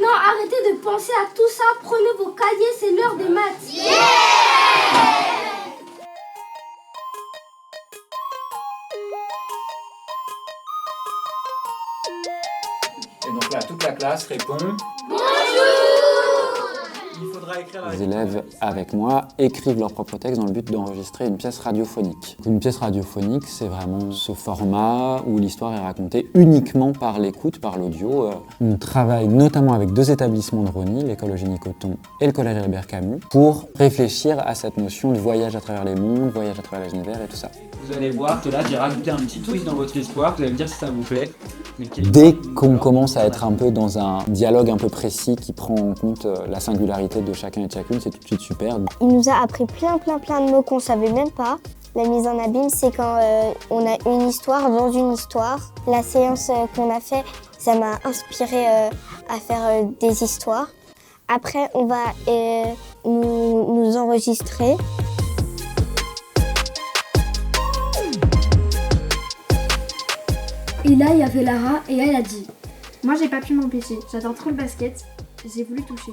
Maintenant, arrêtez de penser à tout ça. Prenez vos cahiers, c'est l'heure des maths. Et donc là, toute la classe répond. Les élèves, avec moi, écrivent leur propre texte dans le but d'enregistrer une pièce radiophonique. Une pièce radiophonique, c'est vraiment ce format où l'histoire est racontée uniquement par l'écoute, par l'audio. On travaille notamment avec 2 établissements de Rosny, l'école Eugénie Cotton et le collège Albert Camus, pour réfléchir à cette notion de voyage à travers les mondes, voyage à travers les univers et tout ça. Vous allez voir que là, j'ai rajouté un petit twist dans votre histoire, vous allez me dire si ça vous plaît. Dès qu'on commence à être un peu dans un dialogue un peu précis qui prend en compte la singularité de chacun et de chacune, c'est tout de suite super. Il nous a appris plein de mots qu'on savait même pas. La mise en abîme, c'est quand on a une histoire dans une histoire. La séance qu'on a fait, ça m'a inspiré à faire des histoires. Après, on va nous enregistrer. Et là, il y avait Lara et elle a dit. Moi, j'ai pas pu m'empêcher. J'adore trop le basket. J'ai voulu toucher.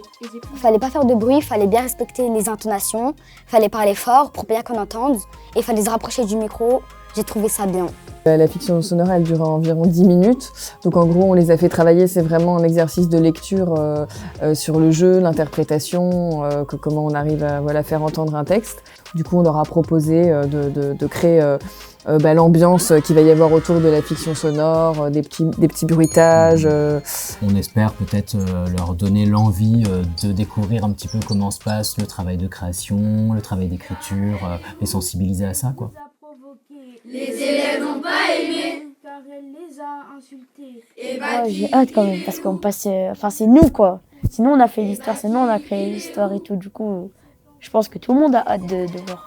Fallait pas faire de bruit, fallait bien respecter les intonations, fallait parler fort pour bien qu'on entende et fallait se rapprocher du micro. J'ai trouvé ça bien. La fiction sonore, elle dure environ 10 minutes. Donc en gros, on les a fait travailler, c'est vraiment un exercice de lecture sur le jeu, l'interprétation, comment on arrive à faire entendre un texte. Du coup, on leur a proposé de créer l'ambiance qu'il va y avoir autour de la fiction sonore, des petits bruitages. On espère peut-être leur donner l'envie de découvrir un petit peu comment se passe le travail de création, le travail d'écriture, les sensibiliser à ça, quoi. Les élèves n'ont pas aimé car elle les a insultés. J'ai hâte quand même parce qu'on passe, c'est nous quoi. Sinon on a fait l'histoire, c'est nous on a créé l'histoire et tout. Du coup, je pense que tout le monde a hâte de voir.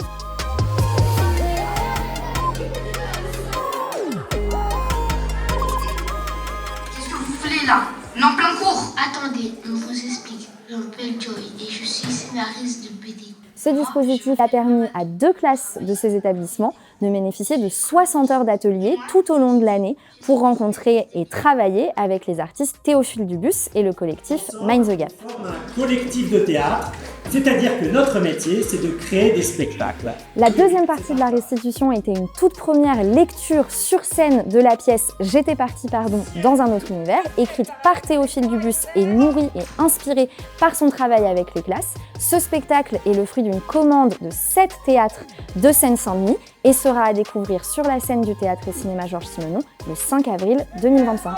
Qu'est-ce que vous faites là? On est en plein cours. Attendez, on vous explique. Je m'appelle Joy et je suis scénariste de BD. Ce dispositif a permis à 2 classes de ces établissements de bénéficier de 60 heures d'ateliers tout au long de l'année pour rencontrer et travailler avec les artistes Théophile Dubus et le collectif Mind the Gap. On forme un collectif de théâtre, c'est-à-dire que notre métier, c'est de créer des spectacles. La deuxième partie de la restitution était une toute première lecture sur scène de la pièce J'étais partie dans un autre univers, écrite par Théophile Dubus et nourrie et inspirée par son travail avec les classes. Ce spectacle est le fruit d'une commande de 7 théâtres de Seine-Saint-Denis et sera à découvrir sur la scène du théâtre et cinéma Georges Simenon le 5 avril 2025.